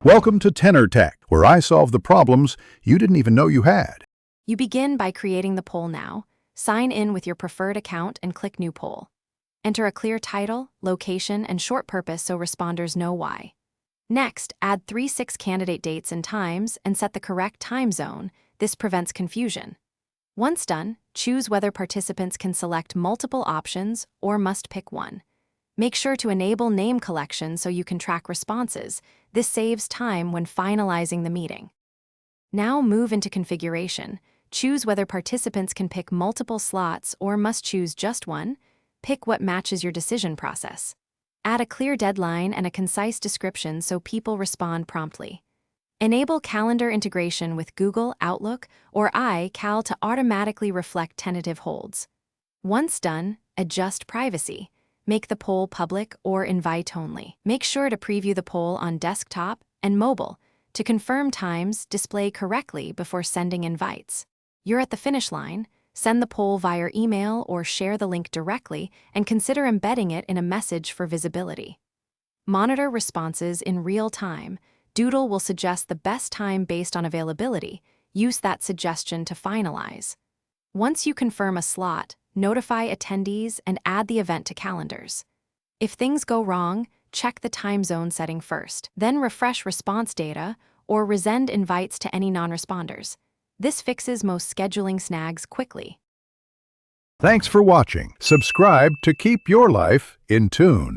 Welcome to Tenor Tech, where I solve the problems you didn't even know you had. You begin by creating the poll now. Sign in with your preferred account and click New Poll. Enter a clear title, location, and short purpose so responders know why. Next, add 3-6 candidate dates and times and set the correct time zone. This prevents confusion. Once done, choose whether participants can select multiple options or must pick one. Make sure to enable name collection so you can track responses. This saves time when finalizing the meeting. Now move into configuration. Choose whether participants can pick multiple slots or must choose just one. Pick what matches your decision process. Add a clear deadline and a concise description so people respond promptly. Enable calendar integration with Google, Outlook, or iCal to automatically reflect tentative holds. Once done, adjust privacy. Make the poll public or invite only. Make sure to preview the poll on desktop and mobile. To confirm times, display correctly before sending invites. You're at the finish line. Send the poll via email or share the link directly and consider embedding it in a message for visibility. Monitor responses in real time. Doodle will suggest the best time based on availability. Use that suggestion to finalize. Once you confirm a slot, notify attendees and add the event to calendars. If things go wrong, check the time zone setting first, then refresh response data or resend invites to any non-responders. This fixes most scheduling snags quickly. Thanks for watching. Subscribe to keep your life in tune.